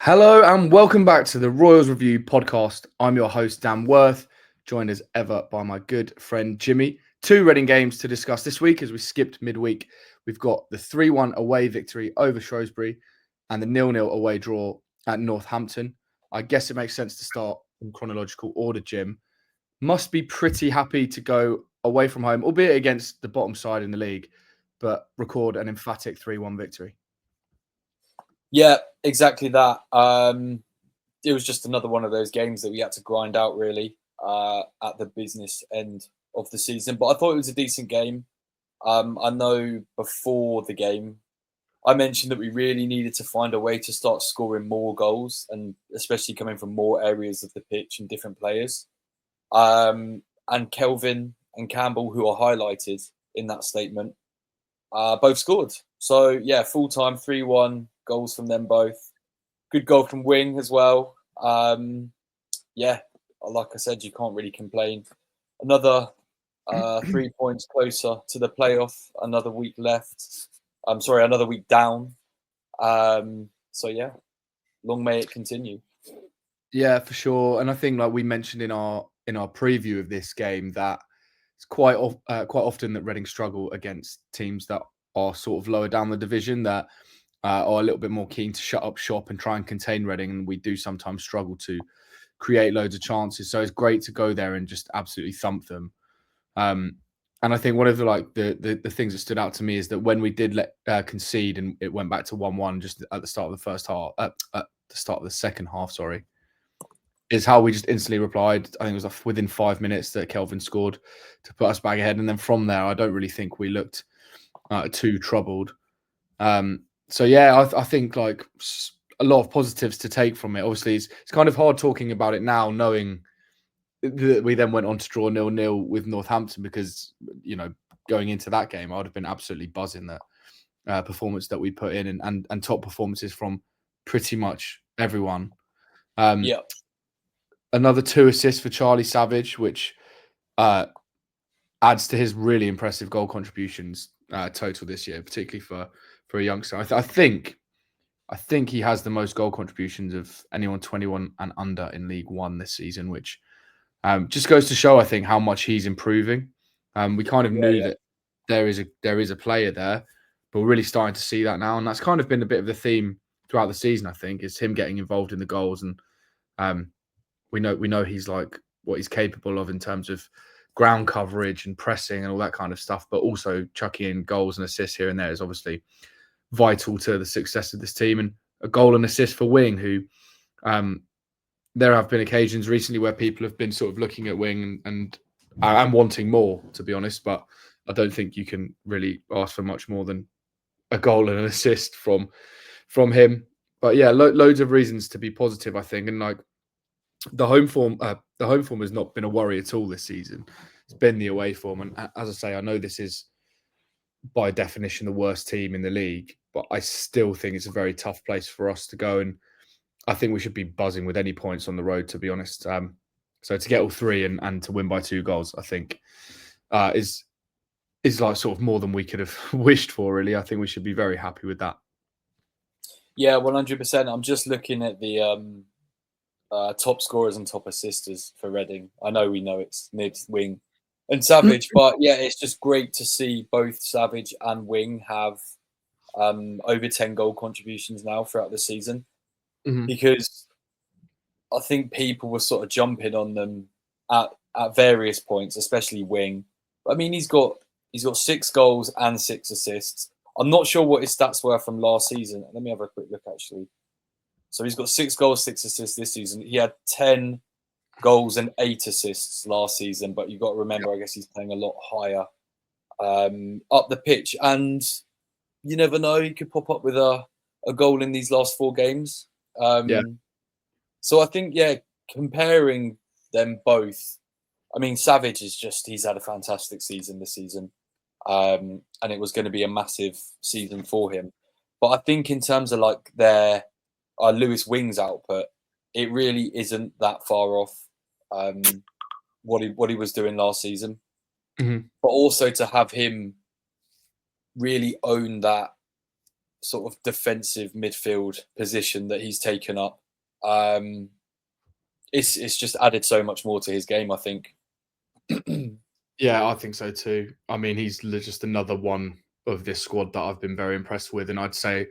Hello and welcome back to the Royals Review podcast. I'm your host, Dan Worth, joined as ever by my good friend Jimmy. Two Reading games to discuss this week as we skipped midweek. We've got the 3-1 away victory over Shrewsbury and the 0-0 away draw at Northampton. I guess it makes sense to start in chronological order, Jim. Must be pretty happy to go away from home, albeit against the bottom side in the league, but record an emphatic 3-1 victory. Yeah, exactly that. It was just another one of those games that we had to grind out really at the business end of the season. But I thought it was a decent game. I know before the game, I mentioned that we really needed to find a way to start scoring more goals, and especially coming from more areas of the pitch and different players. And Kelvin and Campbell, who are highlighted in that statement, both scored. So yeah, full time 3-1 goals from them both. Good goal from Wing as well. Yeah, like I said, you can't really complain. Another 3 points closer to the playoff. Another week left. Another week down. So yeah, long may it continue. Yeah, for sure. And I think, like we mentioned in our preview of this game, that it's quite often that Reading struggle against teams that are sort of lower down the division, that are a little bit more keen to shut up shop and try and contain Reading, and we do sometimes struggle to create loads of chances. So it's great to go there and just absolutely thump them. And I think one of the things that stood out to me is that when we did concede and it went back to 1-1 just at the start of the first half, at the start of the second half, sorry, is how we just instantly replied. I think it was within 5 minutes that Kelvin scored to put us back ahead. And then from there, I don't really think we looked too troubled. So yeah, I think like a lot of positives to take from it. Obviously, it's kind of hard talking about it now, knowing that we then went on to draw 0-0 with Northampton, because, you know, going into that game, I would have been absolutely buzzing that performance that we put in, and top performances from pretty much everyone. Yeah. Another 2 assists for Charlie Savage, which adds to his really impressive goal contributions total this year, particularly for a youngster. I think he has the most goal contributions of anyone 21 and under in League One this season, which just goes to show, I think, how much he's improving. We kind of knew that there is a player there, but we're really starting to see that now, and that's kind of been a bit of the theme throughout the season. I think is him getting involved in the goals, and we know he's like what he's capable of in terms of ground coverage and pressing and all that kind of stuff, but also chucking in goals and assists here and there is obviously vital to the success of this team. And a goal and assist for Wing, who there have been occasions recently where people have been sort of looking at Wing and wanting more, to be honest, but I don't think you can really ask for much more than a goal and an assist from him. But yeah, loads of reasons to be positive, I think. And like the home form has not been a worry at all this season. It's been the away form, and as I say, I know this is by definition the worst team in the league, but I still think it's a very tough place for us to go, and I think we should be buzzing with any points on the road, to be honest. So to get all 3 and to win by 2 goals, I think is like sort of more than we could have wished for, really. I think we should be very happy with that. Yeah, 100%. I'm just looking at the top scorers and top assisters for Reading. I know it's Nibs, Wing, and Savage, but yeah, it's just great to see both Savage and Wing have over 10 goal contributions now throughout the season, because I think people were sort of jumping on them at various points, especially Wing. I mean, he's got 6 goals and 6 assists. I'm not sure what his stats were from last season. Let me have a quick look, actually. So he's got 6 goals, 6 assists this season. He had 10 goals and 8 assists last season, but you've got to remember, I guess he's playing a lot higher up the pitch. And you never know, he could pop up with a goal in these last 4 games. So I think, comparing them both, I mean, Savage he's had a fantastic season this season. And it was going to be a massive season for him. But I think in terms of like their Lewis Wing's output, it really isn't that far off what he was doing last season. But also to have him really own that sort of defensive midfield position that he's taken up. It's just added so much more to his game, I think. Yeah, I think so too. I mean, he's just another one of this squad that I've been very impressed with, and I'd say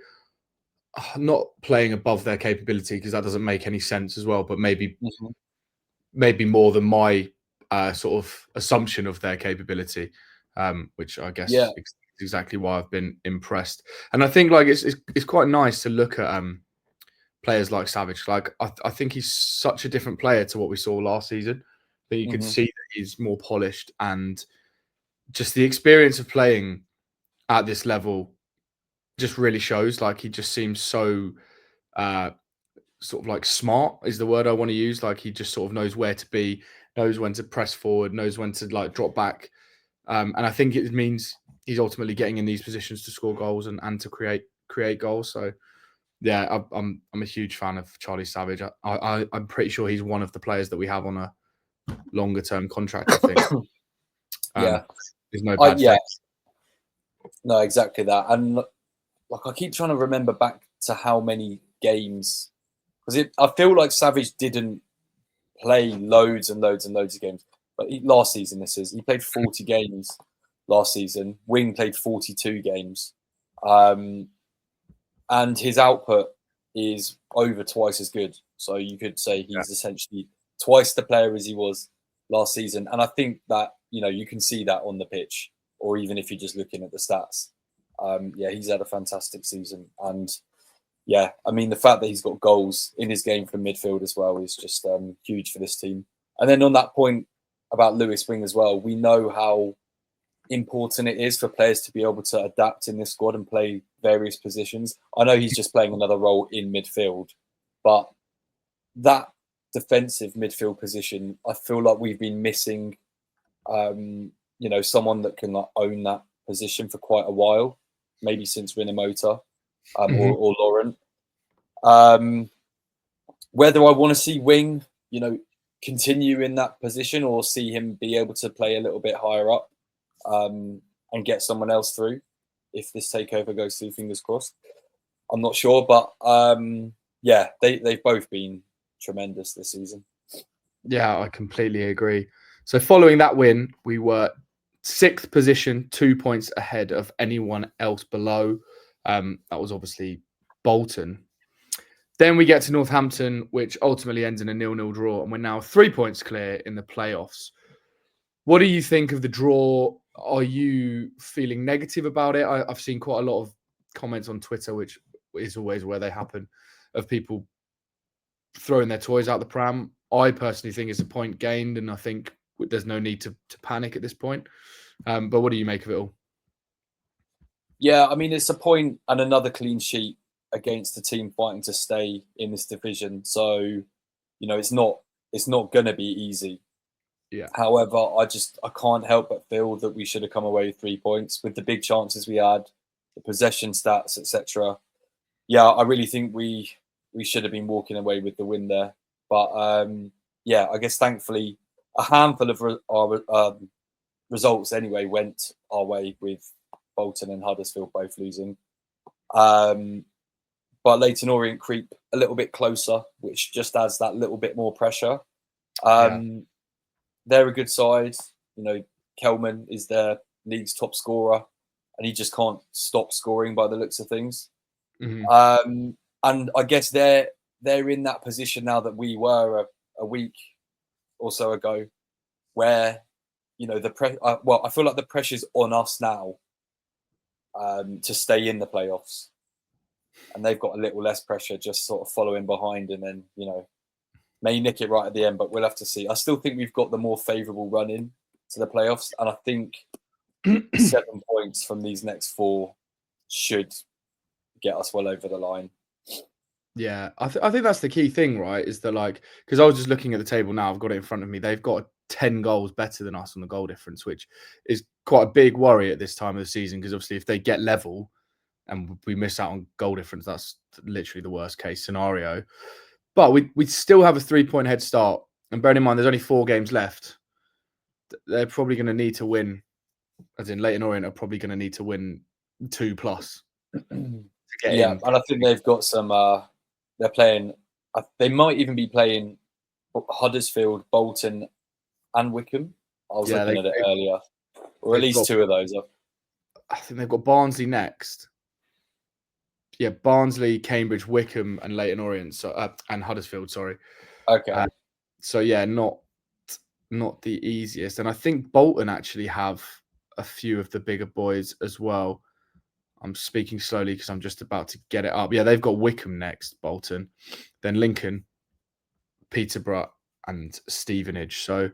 not playing above their capability because that doesn't make any sense as well. But maybe more than my sort of assumption of their capability, which I guess Yeah. is exactly why I've been impressed. And I think like it's quite nice to look at players like Savage. Like I think he's such a different player to what we saw last season. That you could see that he's more polished, and just the experience of playing at this level just really shows. Like he just seems so sort of like smart is the word I want to use. Like he just sort of knows where to be, knows when to press forward, knows when to like drop back. And I think it means he's ultimately getting in these positions to score goals and to create goals. So yeah, I'm a huge fan of Charlie Savage. I'm pretty sure he's one of the players that we have on a longer term contract. I think. Yeah. There's no bad yeah. face. No, exactly that. And like I keep trying to remember back to how many games, because I feel like Savage didn't play loads and loads and loads of games. But last season, he played 40 games last season. Wing played 42 games. And his output is over twice as good. So you could say he's essentially twice the player as he was last season. And I think that, you can see that on the pitch, or even if you're just looking at the stats. He's had a fantastic season. And yeah, I mean, the fact that he's got goals in his game from midfield as well is just huge for this team. And then on that point about Lewis Wing as well, we know how important it is for players to be able to adapt in this squad and play various positions. I know he's just playing another role in midfield, but that defensive midfield position, I feel like we've been missing, someone that can own that position for quite a while, maybe since Rinomota. Or Laurent. Whether I want to see Wing, continue in that position, or see him be able to play a little bit higher up and get someone else through if this takeover goes through, fingers crossed. I'm not sure, but they've both been tremendous this season. Yeah, I completely agree. So following that win, we were 6th position, 2 points ahead of anyone else below. That was obviously Bolton. Then we get to Northampton, which ultimately ends in a 0-0 draw, and we're now 3 points clear in the playoffs. What do you think of the draw? Are you feeling negative about it? I've seen quite a lot of comments on Twitter, which is always where they happen, of people throwing their toys out the pram. I personally think it's a point gained, and I think there's no need to panic at this point. But what do you make of it all? Yeah, I mean, it's a point and another clean sheet against the team fighting to stay in this division. So, it's not going to be easy. Yeah. However, I can't help but feel that we should have come away with 3 points with the big chances we had, the possession stats, etc. Yeah, I really think we should have been walking away with the win there. But I guess thankfully a handful of our results anyway went our way, with Bolton and Huddersfield both losing. But Leyton Orient creep a little bit closer, which just adds that little bit more pressure. They're a good side. Kelman is their league's top scorer, and he just can't stop scoring by the looks of things. And I guess they're in that position now that we were a week or so ago, where I feel like the pressure's on us now to stay in the playoffs, and they've got a little less pressure, just sort of following behind, and then may nick it right at the end, but we'll have to see. I still think we've got the more favourable run in to the playoffs, and I think 7 points from these next 4 should get us well over the line. Yeah, I think that's the key thing, right? Is that because I was just looking at the table now, I've got it in front of me. They've got 10 goals better than us on the goal difference, which is quite a big worry at this time of the season. Because obviously, if they get level and we miss out on goal difference, that's literally the worst case scenario. But we still have a 3-point head start, and bearing in mind there's only 4 games left, they're probably going to need to win. As in, Leyton Orient are probably going to need to win 2+ to get Yeah, in. and I think they've got some. They're playing. They might even be playing Huddersfield, Bolton, and Wickham. I was Yeah, looking at it earlier, or at they've least got. two of those. I think they've got Barnsley next. Yeah, Barnsley, Cambridge, Wickham, and Leyton Orient. So and Huddersfield. Sorry. Okay. So yeah, not the easiest. And I think Bolton actually have a few of the bigger boys as well. I'm speaking slowly because I'm just about to get it up. Yeah, they've got Wickham next, Bolton, then Lincoln, Peterborough, and Stevenage. So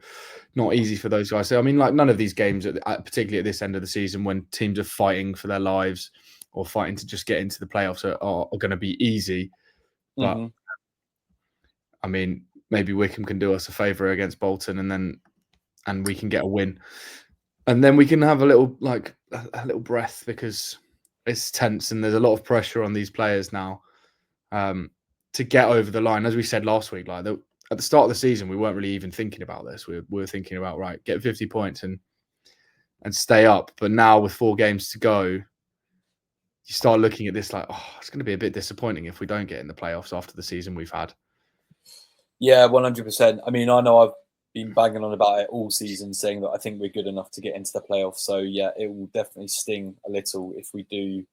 not easy for those guys. So I mean, like none of these games, particularly at this end of the season, when teams are fighting for their lives or fighting to just get into the playoffs, are going to be easy. But I mean, maybe Wickham can do us a favour against Bolton, and we can get a win, and then we can have a little a little breath because it's tense and there's a lot of pressure on these players now to get over the line. As we said last week, at the start of the season, we weren't really even thinking about this. We were thinking about get 50 points and stay up. But now with 4 games to go, you start looking at this like, oh, it's going to be a bit disappointing if we don't get in the playoffs after the season we've had. Yeah, 100%. I mean, I know I've been banging on about it all season, saying that I think we're good enough to get into the playoffs. So yeah, it will definitely sting a little if we do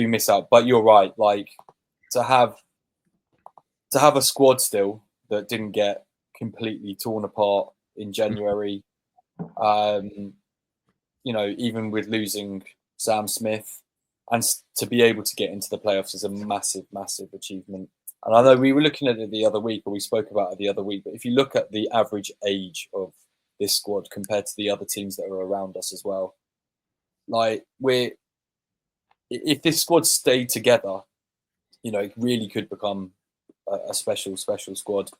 miss out. But you're right, like to have a squad still that didn't get completely torn apart in January. Even with losing Sam Smith, and to be able to get into the playoffs is a massive, massive achievement. And I know we were looking at it the other week, or we spoke about it the other week, but if you look at the average age of this squad compared to the other teams that are around us as well, like if this squad stayed together, it really could become a special, special squad.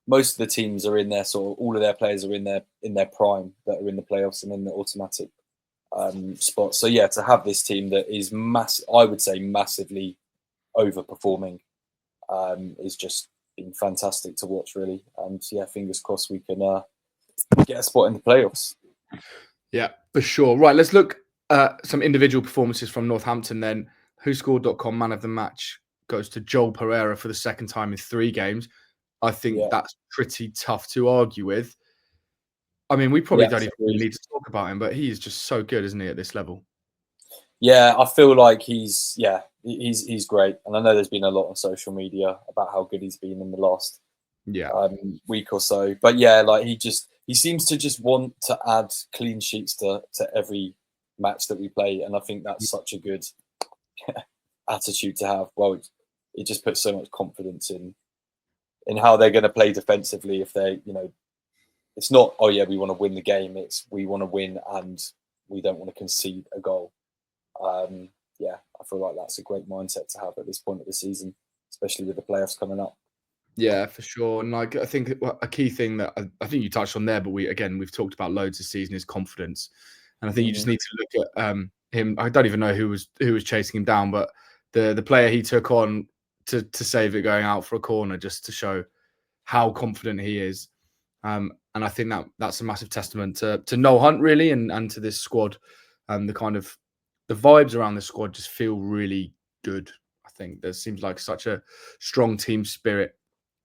Most of the teams are in their all of their players are in their prime that are in the playoffs and in the automatic spot. So yeah, to have this team that is I would say massively overperforming, is just been fantastic to watch, really. And yeah, fingers crossed we can get a spot in the playoffs. Yeah, for sure. Right, let's look at some individual performances from Northampton then. WhoScored.com man of the match goes to Joel Pereira for the second time in 3 games. I think that's pretty tough to argue with. I mean, we probably don't even need to talk about him, but he is just so good, isn't he, at this level? Yeah, I feel like he's great. And I know there's been a lot on social media about how good he's been in the last week or so. But yeah, like he seems to just want to add clean sheets to every match that we play. And I think that's such a good attitude to have. Well, it just puts so much confidence in how they're going to play defensively. If they, it's not, oh yeah, we want to win the game. It's we want to win and we don't want to concede a goal. Yeah, I feel like that's a great mindset to have at this point of the season, especially with the playoffs coming up. Yeah, for sure. And I think a key thing that I think you touched on there, but we've talked about loads this season is confidence. And I think you just need to look at him. I don't even know who was chasing him down, but the player he took on to save it going out for a corner, just to show how confident he is. And I think that's a massive testament to Noel Hunt, really, and to this squad. The vibes around the squad just feel really good. I think there seems like such a strong team spirit.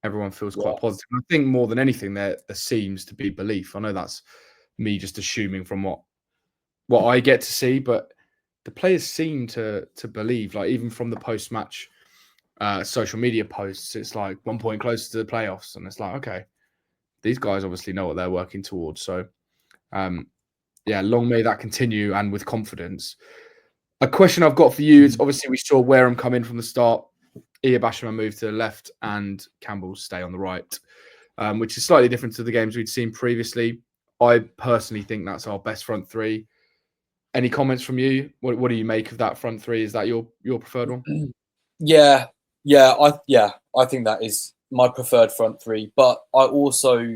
Everyone feels quite positive. And I think more than anything, there seems to be belief. I know that's me just assuming from what I get to see, but the players seem to believe. Like even from the post-match social media posts, it's like 1 point closer to the playoffs, and it's like, okay, these guys obviously know what they're working towards. So, yeah, long may that continue, and with confidence. A question I've got for you is, obviously we saw Wareham come in from the start, Iyabashima move to the left, and Campbell stay on the right, which is slightly different to the games we'd seen previously. I personally think that's our best front 3. Any comments from you? What do you make of that front 3? Is that your preferred one? Yeah, I think that is my preferred front 3. But I also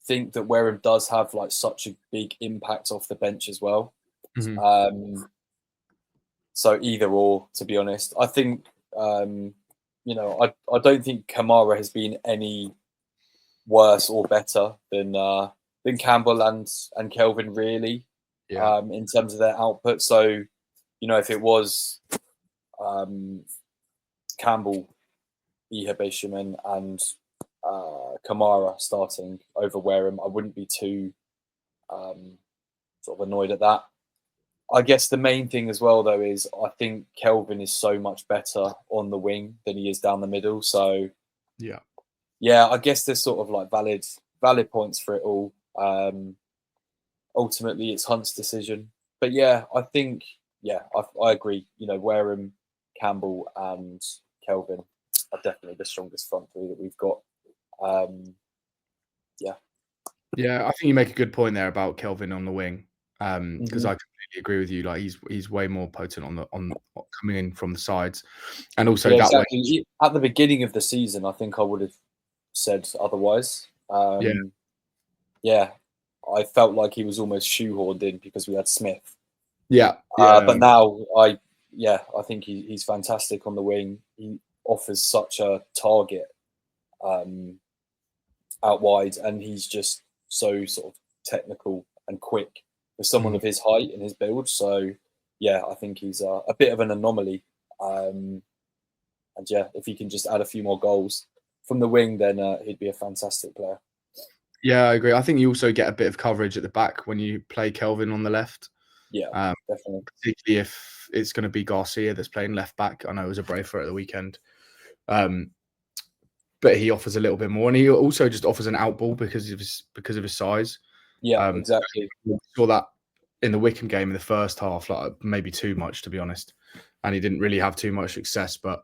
think that Wareham does have like such a big impact off the bench as well. So either or, to be honest, I think I don't think Kamara has been any worse or better than Campbell and Kelvin, really, in terms of their output. So if it was Campbell, Ihebeshiman, and Kamara starting over Wareham, I wouldn't be too sort of annoyed at that. I guess the main thing as well, though, is I think Kelvin is so much better on the wing than he is down the middle. So, yeah, I guess there's sort of like valid points for it all. Ultimately, it's Hunt's decision. But yeah, I think, I agree. You know, Wareham, Campbell, and Kelvin are definitely the strongest front three that we've got. Yeah, I think you make a good point there about Kelvin on the wing, because I completely agree with you. Like he's way more potent on coming in from the sides, and also that way. Exactly. At the beginning of the season, I think I would have said otherwise. Yeah, I felt like he was almost shoehorned in because we had Smith. But now I think he's fantastic on the wing. He offers such a target out wide, and he's just so sort of technical and quick for someone of his height and his build. So yeah, I think he's a bit of an anomaly. And yeah, if he can just add a few more goals from the wing, then he'd be a fantastic player. Yeah, I agree. I think you also get a bit of coverage at the back when you play Kelvin on the left. Yeah, definitely. Particularly if it's going to be Garcia that's playing left back. I know it was a braver at the weekend. But he offers a little bit more, and he also just offers an out ball because of his size. Yeah, exactly. We saw that in the Wickham game in the first half, like maybe too much, to be honest. And he didn't really have too much success, but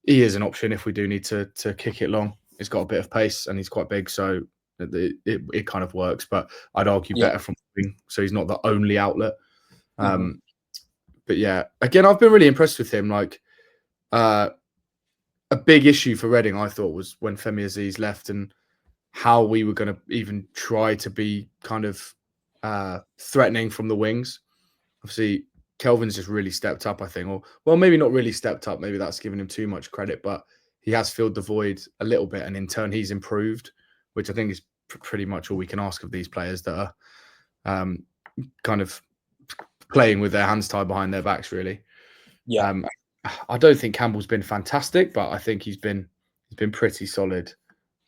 he is an option if we do need to kick it long. He's got a bit of pace and he's quite big, so it kind of works. But I'd argue better from the wing, so he's not the only outlet. But yeah, again, I've been really impressed with him. Like, a big issue for Reading, I thought, was when Femi Aziz left and how we were going to even try to be kind of threatening from the wings. Obviously, Kelvin's just really stepped up, I think. Or, well, maybe not really stepped up. Maybe that's giving him too much credit, but he has filled the void a little bit. And in turn, he's improved, which I think is pretty much all we can ask of these players that are kind of playing with their hands tied behind their backs, really. Yeah. I don't think Campbell's been fantastic, but I think he's been pretty solid,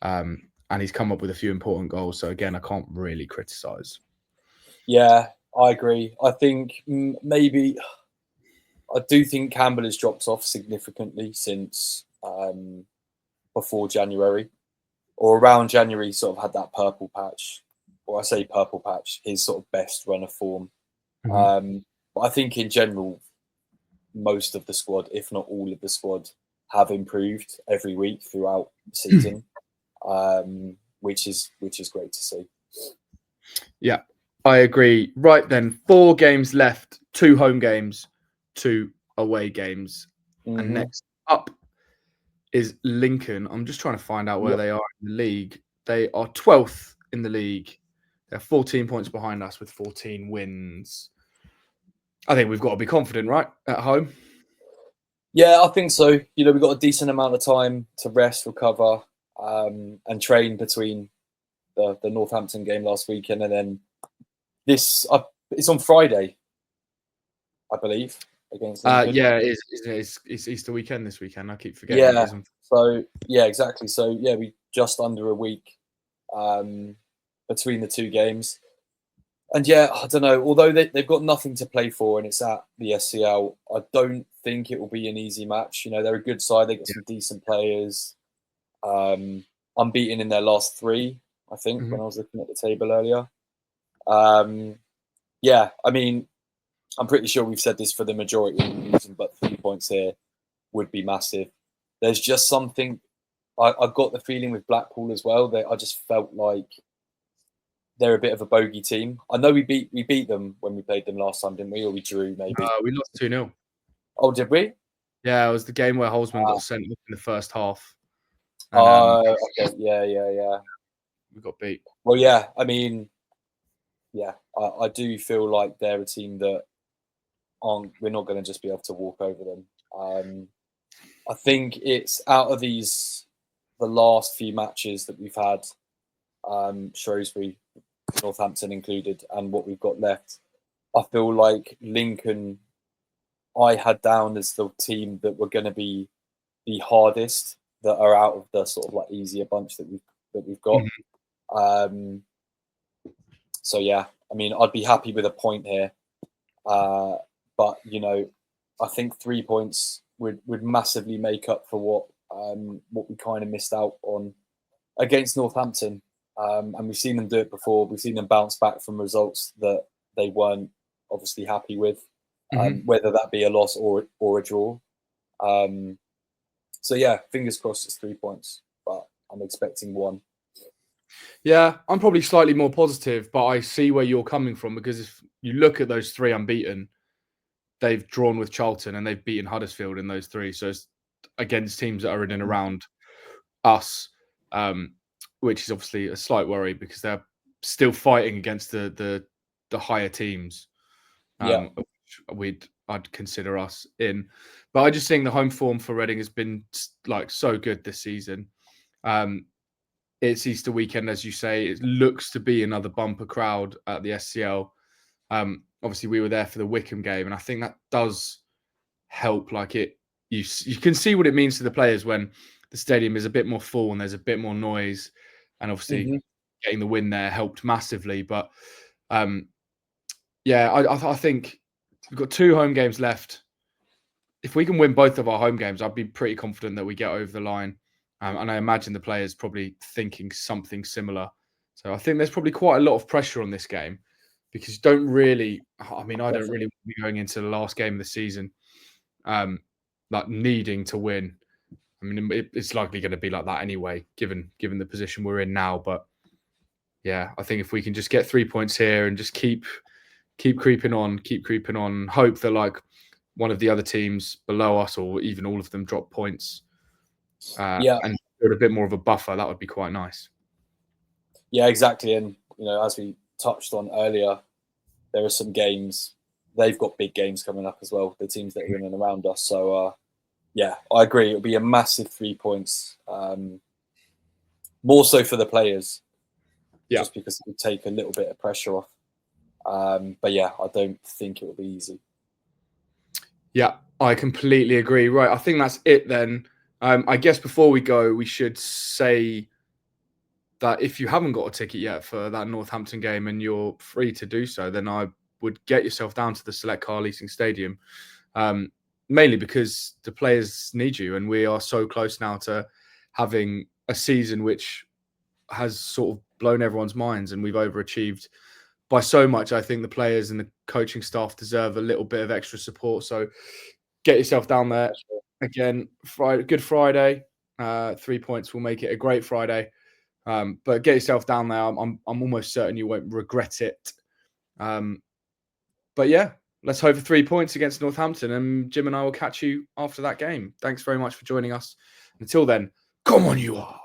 and he's come up with a few important goals. So again, I can't really criticise. Yeah, I agree. I think maybe I do think Campbell has dropped off significantly since before January, or around January. Sort of had that purple patch, or I say purple patch, his sort of best run of form. But I think in general, most of the squad, if not all of the squad, have improved every week throughout the season, which is great to see. Yeah, I agree. Right then, 4 games left, 2 home games, 2 away games, and next up is Lincoln. I'm just trying to find out where they are in the league. They are 12th in the league. They're 14 points behind us with 14 wins. I think we've got to be confident, right, at home? Yeah, I think so. You know, we've got a decent amount of time to rest, recover, and train between the Northampton game last weekend and then this. It's on Friday, I believe, against Lincoln. Yeah, it's Easter weekend this weekend. I keep forgetting. Yeah. So yeah, exactly. So yeah, we just under a week between the 2 games. And yeah, I don't know. Although they've got nothing to play for and it's at the SCL, I don't think it will be an easy match. You know, they're a good side. They've got some decent players. Unbeaten in their last 3, I think, when I was looking at the table earlier. Yeah, I mean, I'm pretty sure we've said this for the majority of the season, but 3 points here would be massive. There's just something. I got the feeling with Blackpool as well that I just felt like they're a bit of a bogey team. I know we beat them when we played them last time, didn't we? Or we drew, maybe. We lost 2-0. Oh, did we? Yeah, it was the game where Holzman got sent off in the first half. And, okay. Yeah. We got beat. Well, yeah. I mean, yeah, I do feel like they're a team that we're not going to just be able to walk over them. I think it's out of the last few matches that we've had, Shrewsbury, Northampton included, and what we've got left, I feel like Lincoln I had down as the team that were going to be the hardest, that are out of the sort of like easier bunch that we've got. So yeah, I mean, I'd be happy with a point here, but you know, I think 3 points would massively make up for what we kind of missed out on against Northampton. And we've seen them do it before. We've seen them bounce back from results that they weren't obviously happy with, whether that be a loss or a draw. So yeah, fingers crossed it's 3 points, but I'm expecting 1. Yeah, I'm probably slightly more positive, but I see where you're coming from, because if you look at those 3 unbeaten, they've drawn with Charlton and they've beaten Huddersfield in those 3. So it's against teams that are in and around us, which is obviously a slight worry because they're still fighting against the higher teams. I'd consider us in, but I just think the home form for Reading has been like so good this season. It's Easter weekend, as you say. It looks to be another bumper crowd at the SCL. Obviously, we were there for the Wickham game, and I think that does help. Like you can see what it means to the players when the stadium is a bit more full and there's a bit more noise, and obviously getting the win there helped massively. But yeah, I think we've got 2 home games left. If we can win both of our home games, I'd be pretty confident that we get over the line. And I imagine the players probably thinking something similar. So I think there's probably quite a lot of pressure on this game, because you don't really, I mean, I don't really want to be going into the last game of the season like needing to win. I mean, it's likely going to be like that anyway, given the position we're in now. But yeah, I think if we can just get 3 points here and just keep creeping on, hope that like one of the other teams below us or even all of them drop points, and build a bit more of a buffer, that would be quite nice. Yeah, exactly. And you know, as we touched on earlier, there are some games. They've got big games coming up as well, the teams that are in and around us. So yeah, I agree. It'll be a massive 3 points, more so for the players, just because it would take a little bit of pressure off. But yeah, I don't think it will be easy. Yeah, I completely agree. Right, I think that's it then. I guess before we go, we should say that if you haven't got a ticket yet for that Northampton game and you're free to do so, then I would get yourself down to the Select Car Leasing Stadium, mainly because the players need you, and we are so close now to having a season which has sort of blown everyone's minds, and we've overachieved by so much. I think the players and the coaching staff deserve a little bit of extra support. So get yourself down there. Again, Good Friday. 3 points will make it a great Friday. But get yourself down there. I'm almost certain you won't regret it. But yeah, let's hope for 3 points against Northampton, and Jim and I will catch you after that game. Thanks very much for joining us. Until then, come on, you are.